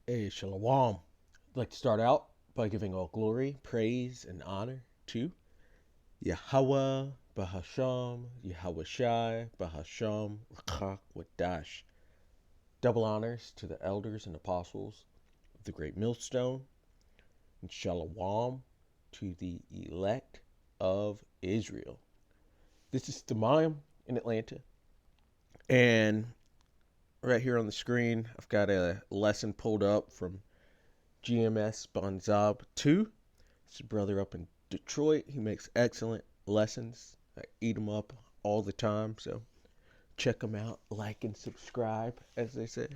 Hey, Shalom. I'd like to start out by giving all glory, praise, and honor to Yahweh, Bahasham, Yahweh Shai, Bahasham, Rakak, Wadash. Double honors to the elders and apostles of the Great Millstone, and Shalom to the elect of Israel. This is Demayim in Atlanta, and right here on the screen, I've got a lesson pulled up from GMS Bonzab 2. It's a brother up in Detroit. He makes excellent lessons. I eat them up all the time, so check them out, like and subscribe, as they say.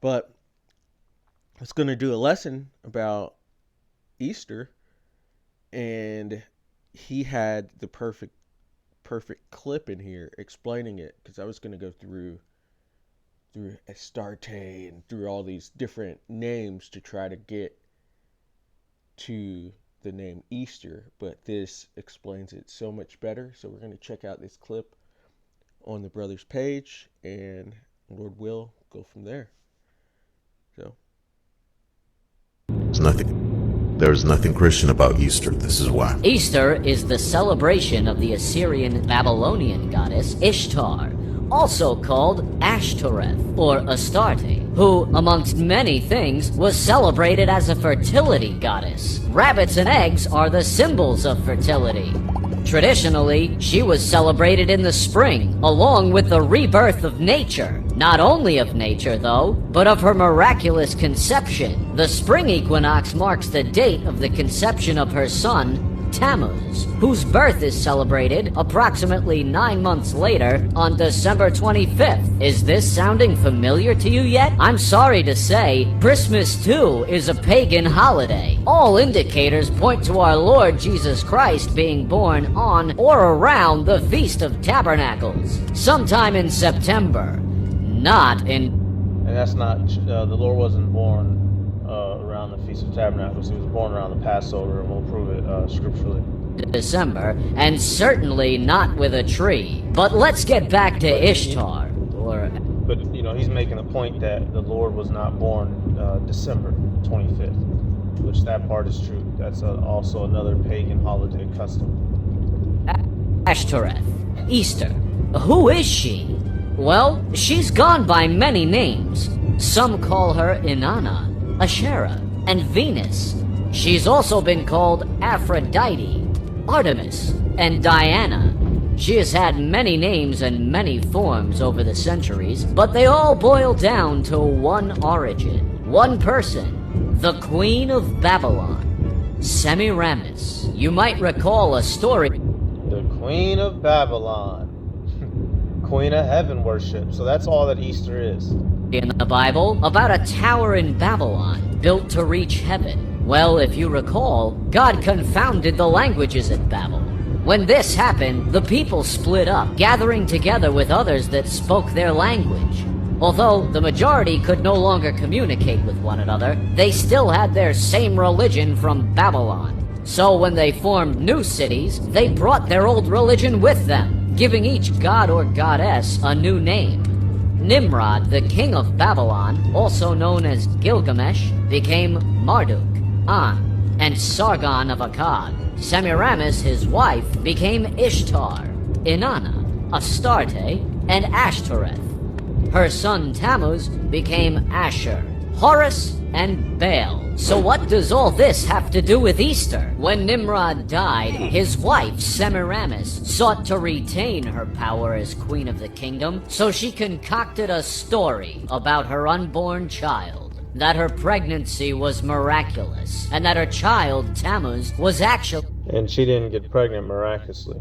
But I was going to do a lesson about Easter, and he had the perfect clip in here explaining it, because I was going to go through Astarte and through all these different names to try to get to the name Easter, but this explains it so much better. So we're going to check out this clip on the brother's page, and Lord will go from there. So There's nothing Christian about Easter. This is why. Easter is the celebration of the Assyrian Babylonian goddess Ishtar, also called Ashtoreth or Astarte, who, amongst many things, was celebrated as a fertility goddess. Rabbits and eggs are the symbols of fertility. Traditionally, she was celebrated in the spring, along with the rebirth of nature. Not only of nature, though, but of her miraculous conception. The spring equinox marks the date of the conception of her son, Tammuz, whose birth is celebrated approximately 9 months later on December 25th. Is this sounding familiar to you yet? I'm sorry to say, Christmas too is a pagan holiday. All indicators point to our Lord Jesus Christ being born on or around the Feast of Tabernacles, sometime in September, not in... And that's not, the Lord wasn't born around the Feast of Tabernacles. He was born around the Passover, and we'll prove it scripturally. December, and certainly not with a tree. But let's get back to Ishtar, or... But, he's making a point that the Lord was not born December 25th, which that part is true. That's also another pagan holiday custom. Ashtoreth, Easter. Who is she? Well, she's gone by many names. Some call her Inanna, Asherah, and Venus. She's also been called Aphrodite, Artemis, and Diana. She has had many names and many forms over the centuries, but they all boil down to one origin, one person, the Queen of Babylon, Semiramis. You might recall a story... The Queen of Babylon. Queen of heaven worship. So that's all that Easter is. In the Bible, about a tower in Babylon, built to reach heaven. Well, if you recall, God confounded the languages at Babel. When this happened, the people split up, gathering together with others that spoke their language. Although the majority could no longer communicate with one another, they still had their same religion from Babylon. So when they formed new cities, they brought their old religion with them, giving each god or goddess a new name. Nimrod, the king of Babylon, also known as Gilgamesh, became Marduk, An, and Sargon of Akkad. Semiramis, his wife, became Ishtar, Inanna, Astarte, and Ashtoreth. Her son Tammuz became Asher, Horus, and Baal. So what does all this have to do with Easter? When Nimrod died, his wife Semiramis sought to retain her power as queen of the kingdom, so she concocted a story about her unborn child, that her pregnancy was miraculous, and that her child Tammuz was actually... And she didn't get pregnant miraculously.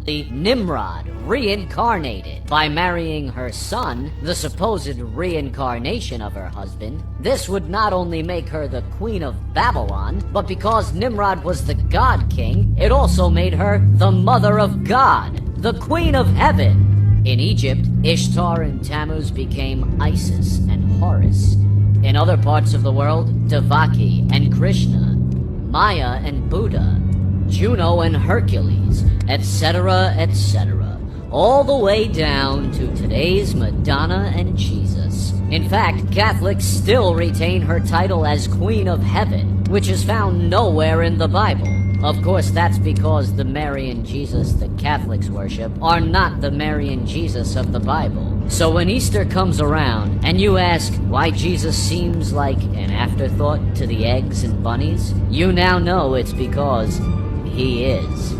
Nimrod reincarnated by marrying her son, the supposed reincarnation of her husband. This would not only make her the queen of Babylon, but because Nimrod was the god king, it also made her the mother of God, the queen of heaven. In Egypt, Ishtar and Tammuz became Isis and Horus. In other parts of the world, Devaki and Krishna, Maya and Buddha, Juno and Hercules, etc., etc., all the way down to today's Madonna and Jesus. In fact, Catholics still retain her title as Queen of Heaven, which is found nowhere in the Bible. Of course, that's because the Mary and Jesus that Catholics worship are not the Mary and Jesus of the Bible. So when Easter comes around and you ask why Jesus seems like an afterthought to the eggs and bunnies, you now know it's because he is.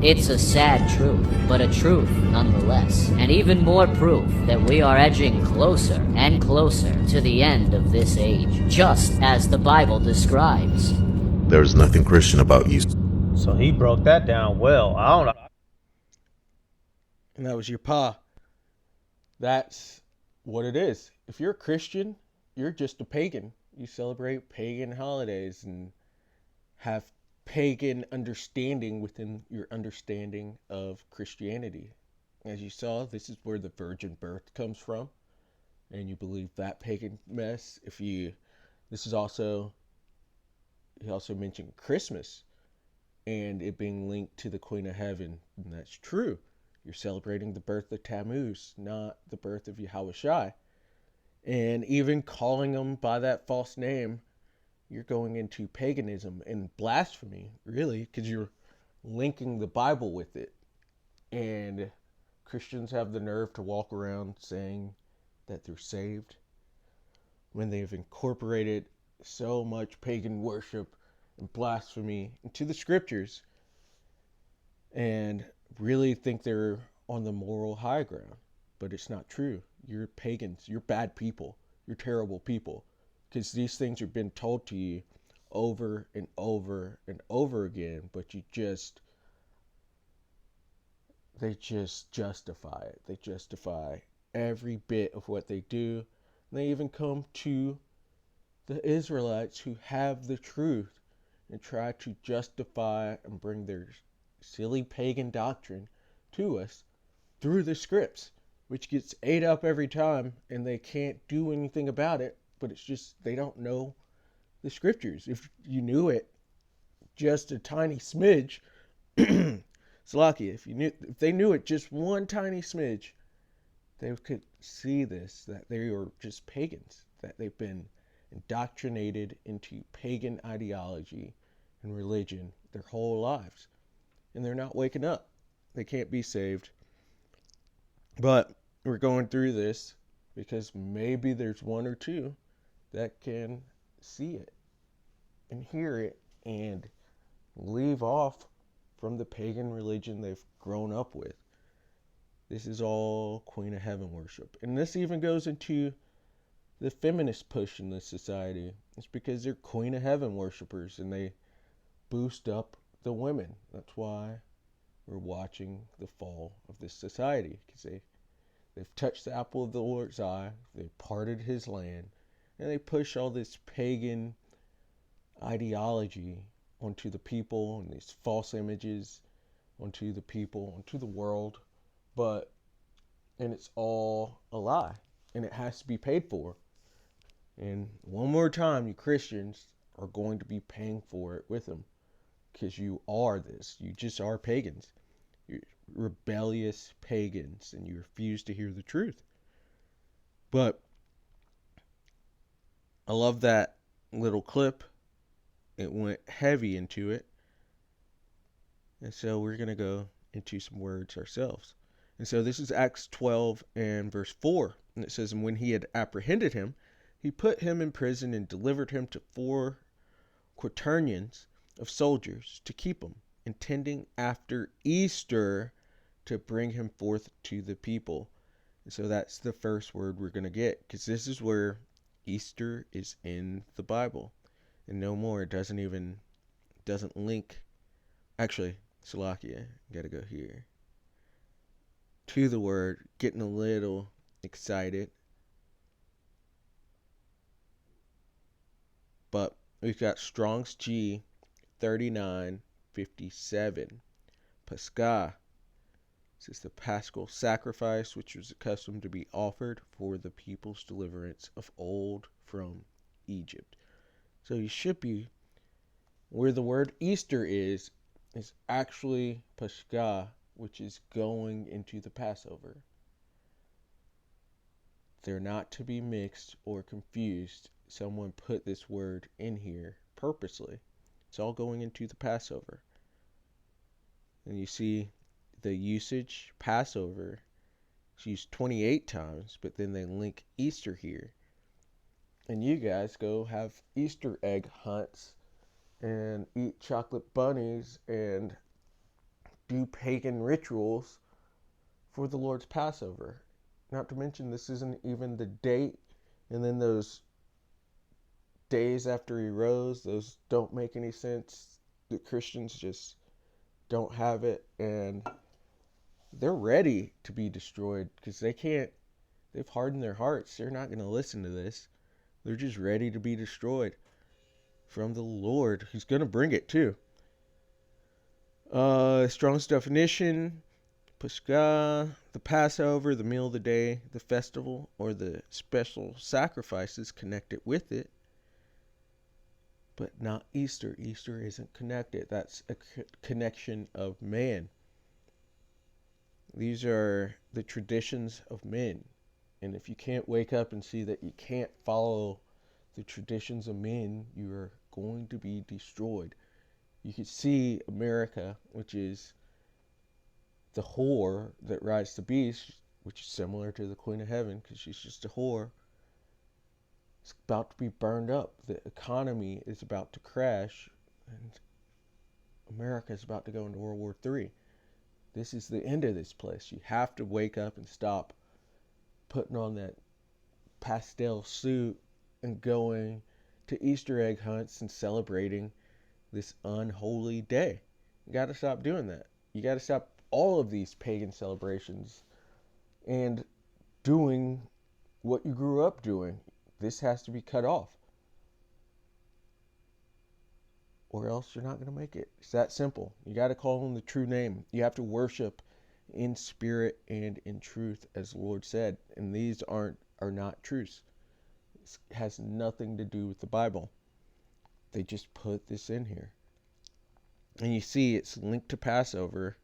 It's a sad truth, but a truth nonetheless, and even more proof that we are edging closer and closer to the end of this age, just as the Bible describes. There is nothing Christian about Easter. So he broke that down well. I don't know. And that was your pa. That's what it is. If you're a Christian, you're just a pagan. You celebrate pagan holidays and have pagan understanding within your understanding of Christianity. As you saw, this is where the virgin birth comes from, and you believe that pagan mess. This is also, he also mentioned Christmas and it being linked to the Queen of Heaven, and that's true. You're celebrating the birth of Tammuz, not the birth of Yahushua. And even calling them by that false name, you're going into paganism and blasphemy, really, because you're linking the Bible with it. And Christians have the nerve to walk around saying that they're saved when they've incorporated so much pagan worship and blasphemy into the scriptures and really think they're on the moral high ground. But it's not true. You're pagans. You're bad people. You're terrible people. Because these things have been told to you over and over and over again, but they just justify it. They justify every bit of what they do. And they even come to the Israelites who have the truth and try to justify and bring their silly pagan doctrine to us through the scripts, which gets ate up every time, and they can't do anything about it. But it's just they don't know the scriptures. If you knew it just a tiny smidge, Slakia, if they knew it just one tiny smidge, they could see this, that they are just pagans, that they've been indoctrinated into pagan ideology and religion their whole lives. And they're not waking up. They can't be saved. But we're going through this because maybe there's one or two that can see it and hear it and leave off from the pagan religion they've grown up with. This is all Queen of Heaven worship. And this even goes into the feminist push in this society. It's because they're Queen of Heaven worshipers and they boost up the women. That's why we're watching the fall of this society, because they've touched the apple of the Lord's eye, they've parted his land, and they push all this pagan ideology onto the people and these false images onto the people, onto the world. And it's all a lie, and it has to be paid for. And one more time, you Christians are going to be paying for it with them, because you are this. You just are pagans. You're rebellious pagans, and you refuse to hear the truth. But I love that little clip. It went heavy into it. And so we're going to go into some words ourselves. And so this is Acts 12 and verse 4. And it says, "And when he had apprehended him, he put him in prison and delivered him to 4 quaternions of soldiers to keep him, intending after Easter to bring him forth to the people." And so that's the first word we're going to get, because this is where Easter is in the Bible. And no more. It doesn't link. Actually, Salakia, gotta go here. To the word, getting a little excited. But we've got Strong's G 3957. Pascha. This is the Paschal sacrifice, which was accustomed to be offered for the people's deliverance of old from Egypt. So you should be, where the word Easter is actually Pascha, which is going into the Passover. They're not to be mixed or confused. Someone put this word in here purposely. It's all going into the Passover. And you see the usage, Passover, it's used 28 times, but then they link Easter here. And you guys go have Easter egg hunts and eat chocolate bunnies and do pagan rituals for the Lord's Passover. Not to mention, this isn't even the date, and then those days after he rose, those don't make any sense. The Christians just don't have it, and they're ready to be destroyed because they've hardened their hearts. They're not going to listen to this. They're just ready to be destroyed from the Lord, who's going to bring it too. Strong's definition: Pascha, the Passover, the meal of the day, the festival, or the special sacrifices connected with it, but not Easter. Easter isn't connected. That's a connection of man. These are the traditions of men. And if you can't wake up and see that you can't follow the traditions of men, you are going to be destroyed. You can see America, which is the whore that rides the beast, which is similar to the Queen of Heaven because she's just a whore. It's about to be burned up. The economy is about to crash, and America is about to go into World War III. This is the end of this place. You have to wake up and stop putting on that pastel suit and going to Easter egg hunts and celebrating this unholy day. You got to stop doing that. You got to stop all of these pagan celebrations and doing what you grew up doing. This has to be cut off, or else you're not going to make it. It's that simple. You got to call him the true name. You have to worship in spirit and in truth, as the Lord said. And these are not truths. It has nothing to do with the Bible. They just put this in here. And you see it's linked to Passover,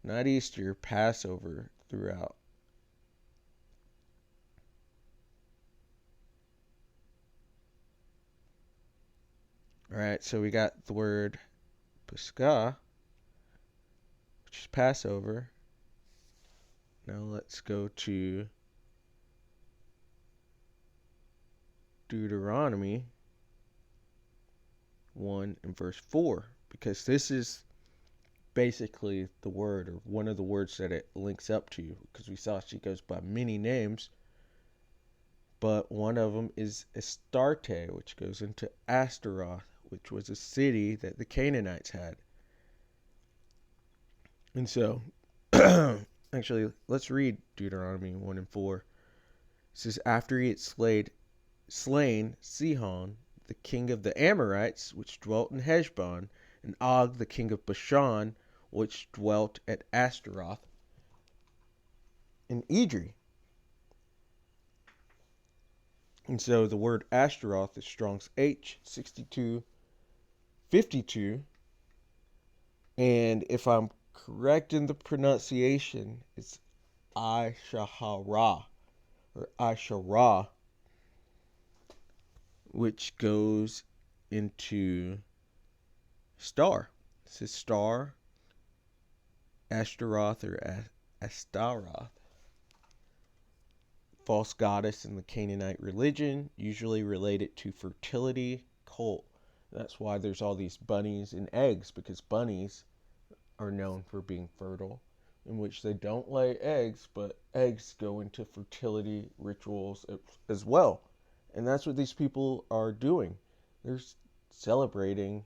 not Easter, Passover throughout. All right, so we got the word Pascha, which is Passover. Now let's go to Deuteronomy 1 and verse 4, because this is basically the word, or one of the words that it links up to, because we saw she goes by many names, but one of them is Astarte, which goes into Astaroth, which was a city that the Canaanites had. And so, actually, let's read Deuteronomy 1 and 4. It says, after he had slain Sihon, the king of the Amorites, which dwelt in Heshbon, and Og, the king of Bashan, which dwelt at Ashtaroth and Edrei. And so the word Ashtaroth is Strong's H6252. And if I'm correct in the pronunciation, it's Ishahara, or Isharah, which goes into star. It says star, Ashtaroth, or Astaroth. False goddess in the Canaanite religion, usually related to fertility, cult. That's why there's all these bunnies and eggs, because bunnies are known for being fertile, in which they don't lay eggs, but eggs go into fertility rituals as well. And that's what these people are doing. They're celebrating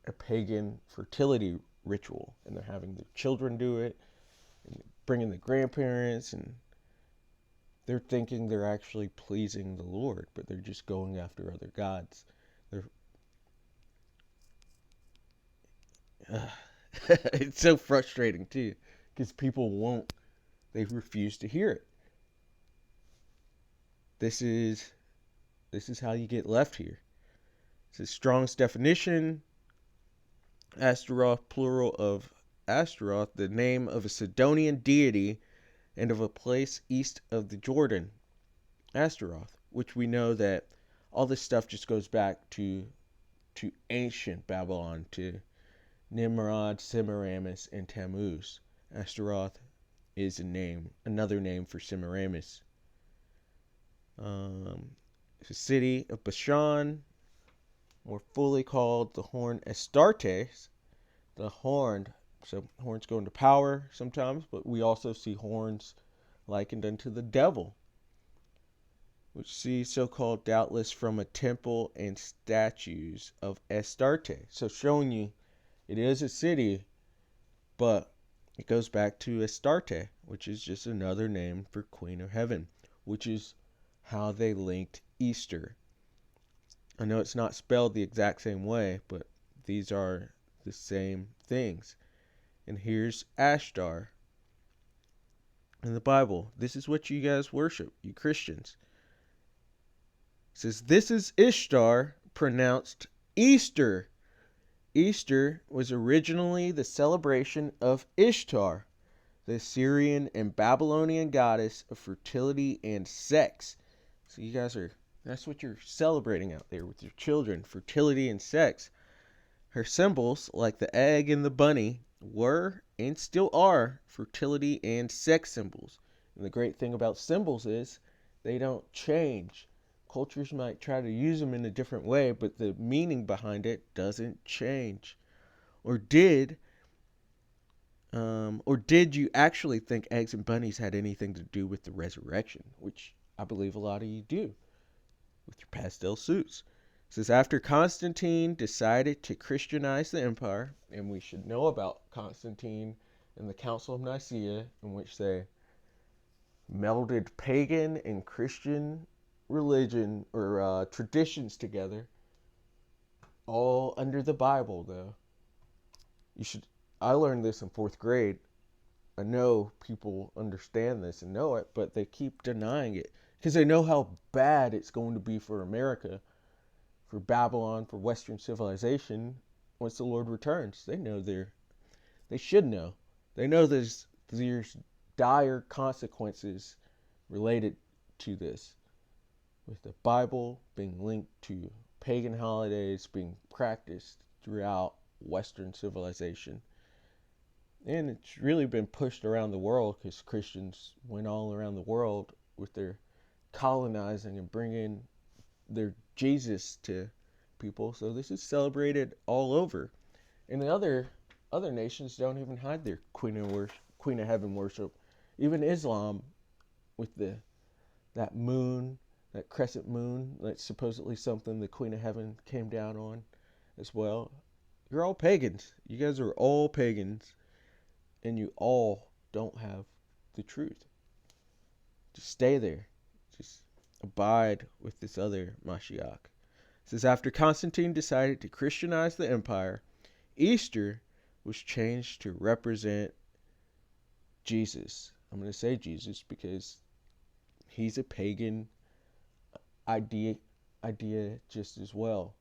a pagan fertility ritual, and they're having their children do it, and bringing the grandparents, and they're thinking they're actually pleasing the Lord, but they're just going after other gods. It's so frustrating too, because people they refuse to hear it. This is how you get left here. It says Strong's definition: Astaroth, plural of Astaroth, the name of a Sidonian deity and of a place east of the Jordan, Astaroth, which we know that all this stuff just goes back to ancient Babylon, to Nimrod, Semiramis, and Tammuz. Astaroth is another name for Semiramis. It's a city of Bashan, more fully called the Horn Astartes. The horned, so horns go into power sometimes, but we also see horns likened unto the devil, which see so-called doubtless from a temple and statues of Astarte. So showing you it is a city, but it goes back to Astarte, which is just another name for Queen of Heaven, which is how they linked Easter. I know it's not spelled the exact same way, but these are the same things. And here's Ashtar in the Bible. This is what you guys worship, you Christians. It says, this is Ishtar, pronounced Easter. Easter was originally the celebration of Ishtar, the Assyrian and Babylonian goddess of fertility and sex. So you guys that's what you're celebrating out there with your children, fertility and sex. Her symbols, like the egg and the bunny, were and still are fertility and sex symbols. And the great thing about symbols is they don't change. Cultures might try to use them in a different way, but the meaning behind it doesn't change. Or did you actually think eggs and bunnies had anything to do with the resurrection? Which I believe a lot of you do with your pastel suits. It says, after Constantine decided to Christianize the empire, and we should know about Constantine and the Council of Nicaea, in which they melded pagan and Christian religion or traditions together, all under the Bible. Though I learned this in 4th grade. I know people understand this and know it, but they keep denying it because they know how bad it's going to be for America, for Babylon, for Western civilization once the Lord returns. They should know. They know there's dire consequences related to this, with the Bible being linked to pagan holidays being practiced throughout Western civilization. And it's really been pushed around the world because Christians went all around the world with their colonizing and bringing their Jesus to people. So this is celebrated all over. And the other nations don't even hide their Queen of Heaven worship. Even Islam, with that moon, that crescent moon, that's supposedly something the Queen of Heaven came down on as well. You're all pagans. You guys are all pagans. And you all don't have the truth. Just stay there. Just abide with this other Mashiach. It says, after Constantine decided to Christianize the empire, Easter was changed to represent Jesus. I'm going to say Jesus because he's a pagan idea just as well.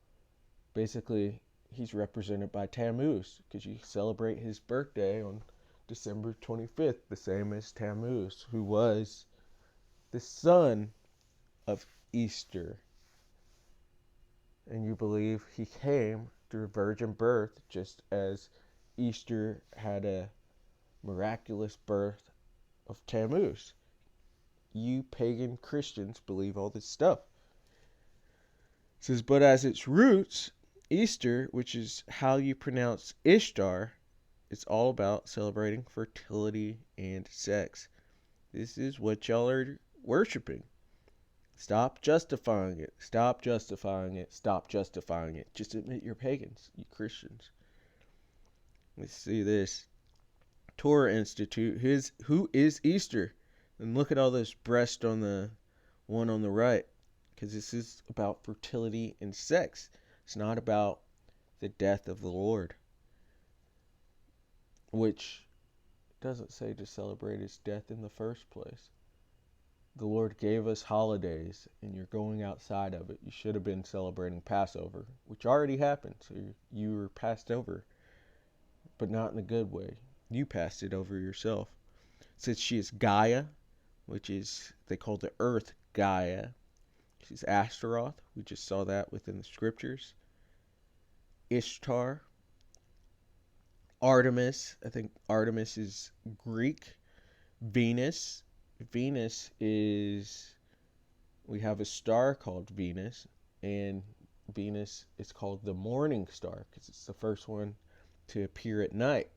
Basically, he's represented by Tammuz because you celebrate his birthday on December 25th, the same as Tammuz, who was the son of Easter. And you believe he came through a virgin birth, just as Easter had a miraculous birth of Tammuz. You pagan Christians believe all this stuff. It says, but as its roots, Easter, which is how you pronounce Ishtar, it's all about celebrating fertility and sex. This is what y'all are worshiping. Stop justifying it. Stop justifying it. Stop justifying it. Just admit you're pagans, you Christians. Let's see this. Torah Institute. Who is Easter? And look at all those breasts on the one on the right. Because this is about fertility and sex. It's not about the death of the Lord. Which doesn't say to celebrate his death in the first place. The Lord gave us holidays, and you're going outside of it. You should have been celebrating Passover, which already happened, so you were passed over, but not in a good way. You passed it over yourself. Since she is Gaia, which is, they call the earth Gaia. She's Astaroth. We just saw that within the scriptures. Ishtar. Artemis. I think Artemis is Greek. Venus. Venus is, we have a star called Venus, and Venus is called the morning star because it's the first one to appear at night.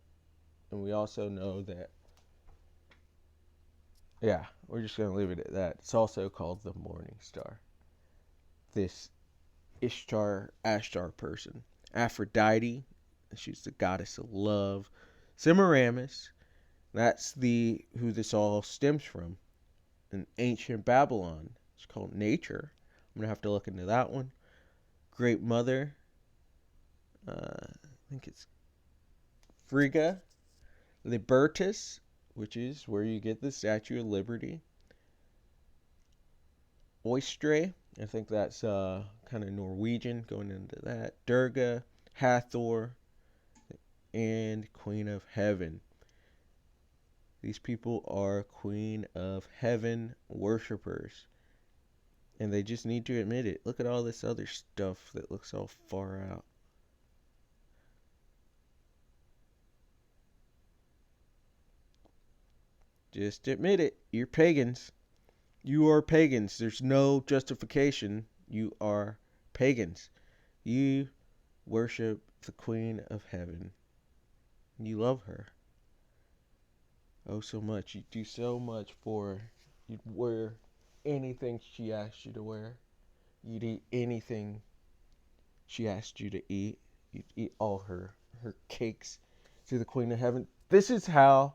And we also know that, yeah, we're just going to leave it at that. It's also called the morning star. This Ashtar person. Aphrodite, she's the goddess of love. Semiramis, that's who this all stems from. In ancient Babylon, it's called nature. I'm gonna have to look into that one. Great Mother, I think it's Frigga. Libertas, which is where you get the Statue of Liberty. Oystre, I think that's kind of Norwegian, going into that. Durga, Hathor, and Queen of Heaven. These people are Queen of Heaven worshippers. And they just need to admit it. Look at all this other stuff that looks all far out. Just admit it. You're pagans. You are pagans. There's no justification. You are pagans. You worship the Queen of Heaven. You love her. Oh, so much. You do so much for her. You'd wear anything she asked you to wear. You'd eat anything she asked you to eat. You'd eat all her cakes to the Queen of Heaven. This is how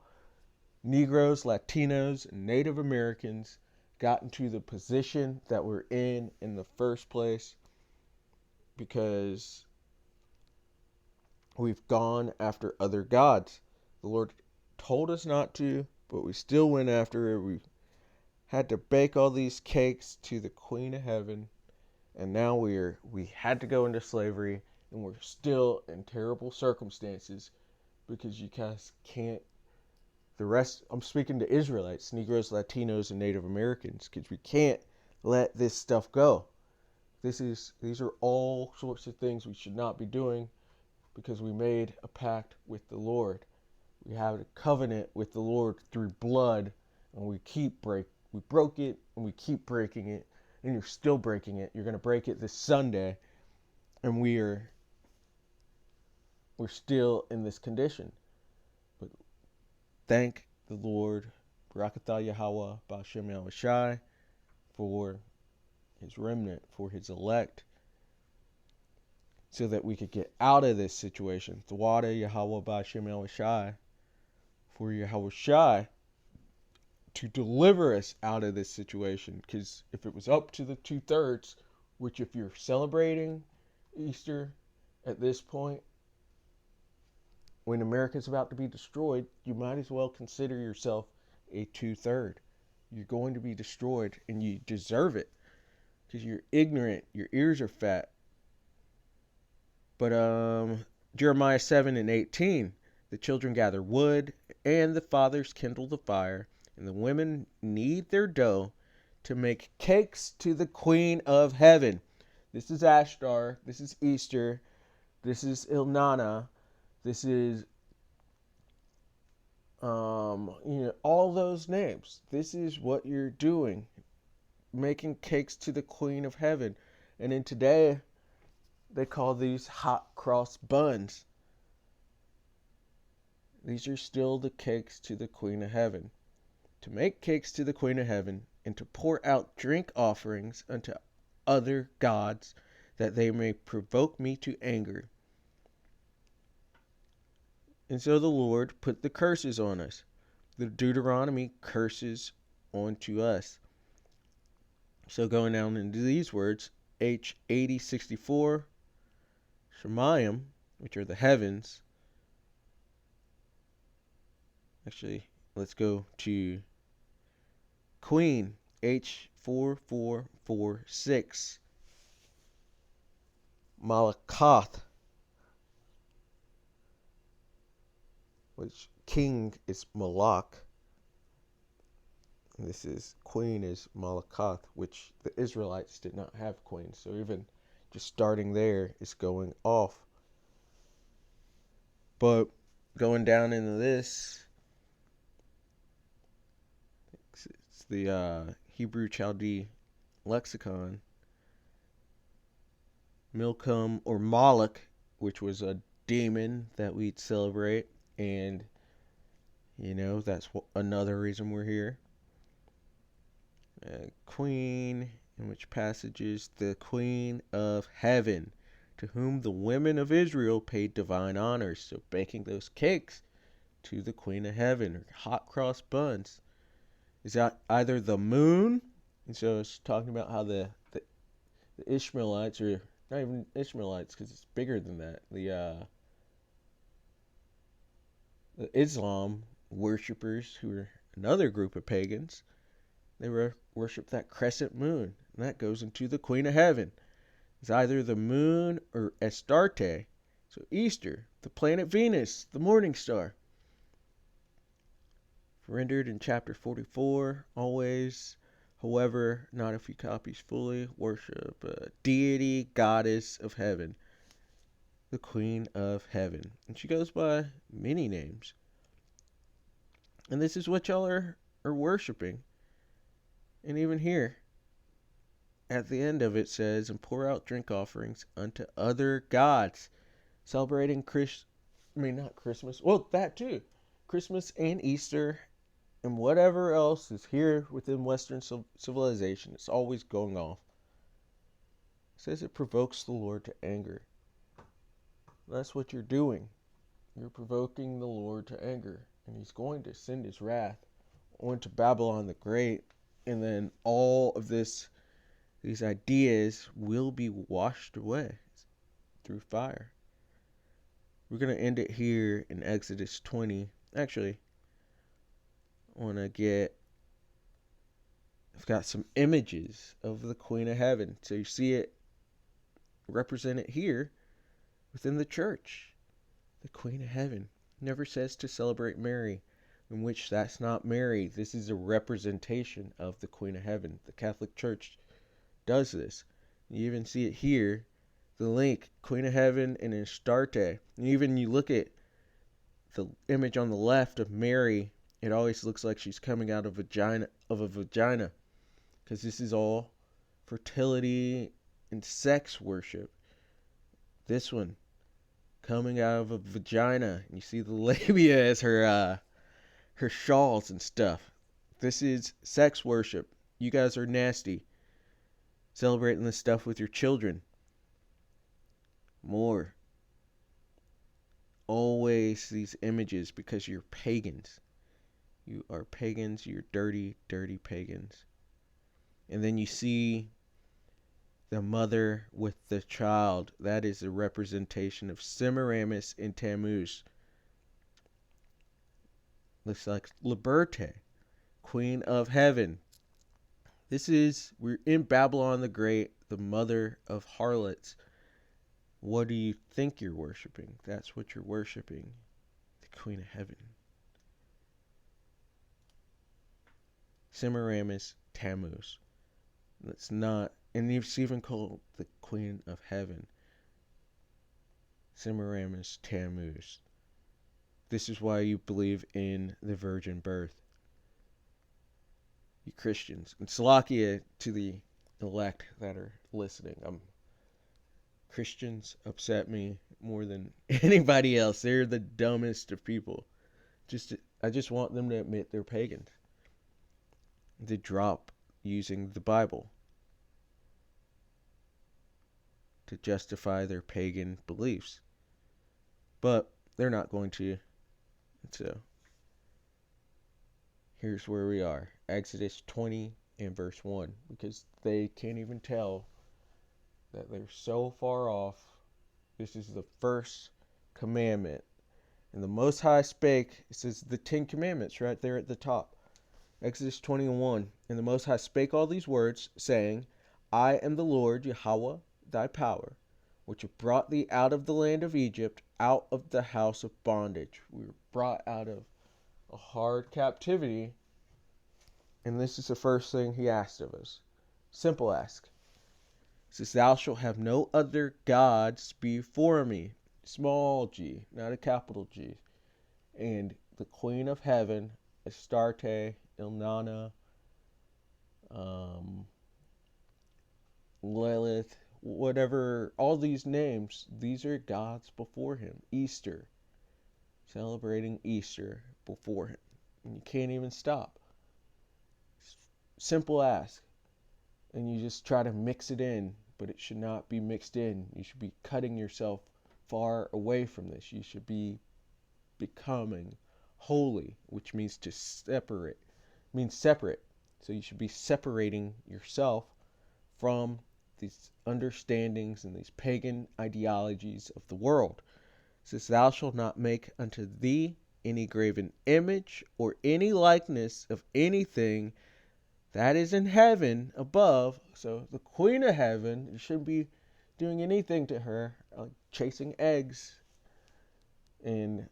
Negroes, Latinos, and Native Americans got into the position that we're in the first place, because we've gone after other gods. The Lord told us not to, but we still went after it. We had to bake all these cakes to the Queen of Heaven, and now we had to go into slavery, and we're still in terrible circumstances because you guys can't. The rest, I'm speaking to Israelites, Negroes, Latinos, and Native Americans, because we can't let this stuff go. These are all sorts of things we should not be doing, because we made a pact with the Lord. We have a covenant with the Lord through blood, and we broke it, and we keep breaking it, and you're still breaking it. You're going to break it this Sunday, and we're still in this condition. But thank the Lord, Barakatah Yahweh, Ba'ashem Yahushai, for his remnant, for his elect, so that we could get out of this situation. Thawada Yahweh Ba'ashem Yahushai, for Yahushai to deliver us out of this situation. Because if it was up to the 2/3, which if you're celebrating Easter at this point, when America's about to be destroyed, you might as well consider yourself a 2/3. You're going to be destroyed, and you deserve it, because you're ignorant. Your ears are fat. But Jeremiah 7:18, the children gather wood, and the fathers kindle the fire, and the women knead their dough to make cakes to the Queen of Heaven. This is Ashtar. This is Easter. This is Ilnana. This is, all those names. This is what you're doing, making cakes to the Queen of Heaven. And in today, they call these hot cross buns. These are still the cakes to the Queen of Heaven. To make cakes to the Queen of Heaven, and to pour out drink offerings unto other gods, that they may provoke me to anger. And so the Lord put the curses on us. The Deuteronomy curses onto us. So going down into these words, H8064, Shemayim, which are the heavens. Actually, let's go to Queen, H4446. Malakoth, which king is Malak. And this is queen is Malakoth, which the Israelites did not have queens. So even just starting there is going off. But going down into this, it's the Hebrew Chaldee lexicon. Milcom or Moloch, which was a demon that we'd celebrate, and that's another reason we're here. Queen, in which passages the Queen of Heaven, to whom the women of Israel paid divine honors. So baking those cakes to the Queen of Heaven, or hot cross buns, is that either the moon, and so it's talking about how the Ishmaelites, or not even Ishmaelites, because it's bigger than that. The Islam worshippers, who are another group of pagans, they worship that crescent moon, and that goes into the Queen of Heaven. It's either the moon or Astarte, so Easter, the planet Venus, the morning star. Rendered in chapter 44, always, however, not a few copies fully, worship a deity, goddess of heaven, the Queen of Heaven. And she goes by many names. And this is what y'all are worshiping. And even here, at the end of it says, and pour out drink offerings unto other gods, celebrating not Christmas, well, that too, Christmas and Easter, and whatever else is here within Western civilization. It's always going off. It says it provokes the Lord to anger. That's what you're doing. You're provoking the Lord to anger, and he's going to send his wrath onto Babylon the Great, and then all of these ideas will be washed away through fire. We're going to end it here in Exodus 20. Actually, I've got some images of the Queen of Heaven. So you see it represented here within the church. The Queen of Heaven never says to celebrate Mary, in which that's not Mary. This is a representation of the Queen of Heaven. The Catholic Church does this. You even see it here, the link, Queen of Heaven and Astarte. And even you look at the image on the left of Mary, it always looks like she's coming out of a vagina, because this is all fertility and sex worship. This one coming out of a vagina, and you see the labia as her shawls and stuff. This is sex worship. You guys are nasty, celebrating this stuff with your children. More. Always these images, because you're pagans. You are pagans. You're dirty, dirty pagans. And then you see the mother with the child. That is a representation of Semiramis and Tammuz. Looks like Liberte, Queen of Heaven. We're in Babylon the Great, the mother of harlots. What do you think you're worshiping? That's what you're worshiping. The Queen of Heaven. Semiramis, Tammuz. That's not, and it's even called the Queen of Heaven. Semiramis, Tammuz. This is why you believe in the virgin birth. You Christians. And Salakia to the elect that are listening. Christians upset me more than anybody else. They're the dumbest of people. I just want them to admit they're pagans. They drop using the Bible to justify their pagan beliefs. But they're not going to. So here's where we are. Exodus 20 and verse 1. Because they can't even tell that they're so far off. This is the first commandment. And the Most High spake, it says the 10 Commandments right there at the top. Exodus 21. And the Most High spake all these words, saying, I am the Lord Yahweh thy power, which have brought thee out of the land of Egypt, out of the house of bondage. We were brought out of a hard captivity And this is the first thing he asked of us. Simple ask. It says, thou shalt have no other gods before me. Small g, not a capital G. And the Queen of Heaven, Astarte, Ilnana, Lilith, whatever, all these names, these are gods before him. Easter, celebrating Easter before him. And you can't even stop. Simple ask. And you just try to mix it in, but it should not be mixed in. You should be cutting yourself far away from this. You should be becoming holy, which means to separate. It means separate. So you should be separating yourself from these understandings and these pagan ideologies of the world. It says, thou shalt not make unto thee any graven image or any likeness of anything that is in heaven above. So the Queen of Heaven, you shouldn't be doing anything to her, like chasing eggs and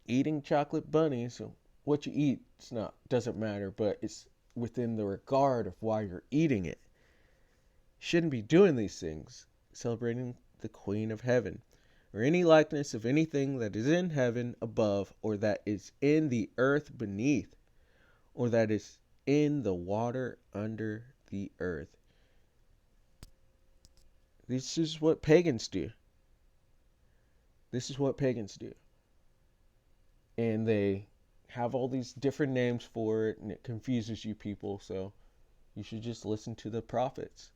eating chocolate bunnies. So what you eat, doesn't matter, but it's within the regard of why you're eating it. You shouldn't be doing these things, celebrating the Queen of Heaven, or any likeness of anything that is in heaven above, or that is in the earth beneath, or that is in the water under the earth. This is what pagans do. This is what pagans do. And they have all these different names for it, and it confuses you people. So you should just listen to the prophets.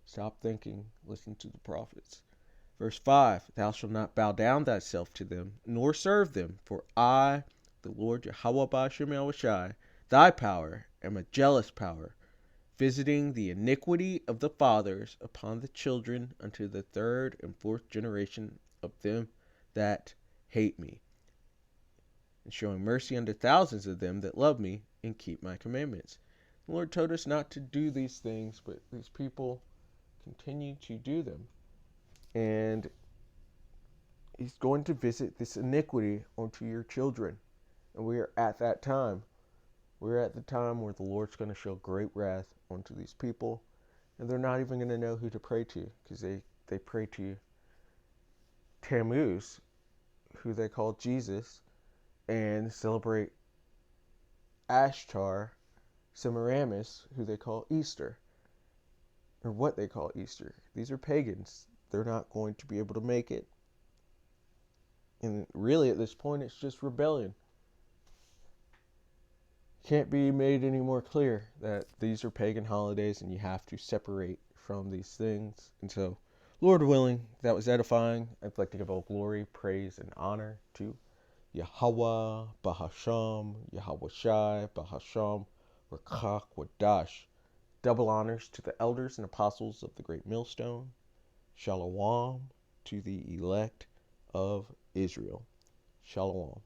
Stop thinking, listen to the prophets. Verse 5, thou shalt not bow down thyself to them, nor serve them, for I, the Lord Yahweh Ba'ashem Yahushai, thy power, am a jealous power, visiting the iniquity of the fathers upon the children unto the third and fourth generation of them that hate me, and showing mercy unto thousands of them that love me and keep my commandments. The Lord told us not to do these things, but these people continue to do them. And he's going to visit this iniquity onto your children. And we are at that time. We're at the time where the Lord's going to show great wrath onto these people. And they're not even going to know who to pray to, because they pray to Tammuz, who they call Jesus, and celebrate Ashtar, Semiramis, who they call Easter, or what they call Easter. These are pagans. They're not going to be able to make it. And really, at this point, it's just rebellion. Can't be made any more clear that these are pagan holidays and you have to separate from these things. And so, Lord willing, that was edifying. I'd like to give all glory, praise, and honor to Yahweh, Bahasham, Yahweh Shai, Bahasham, Rakach, Wadash. Double honors to the elders and apostles of the great millstone. Shalom to the elect of Israel. Shalom.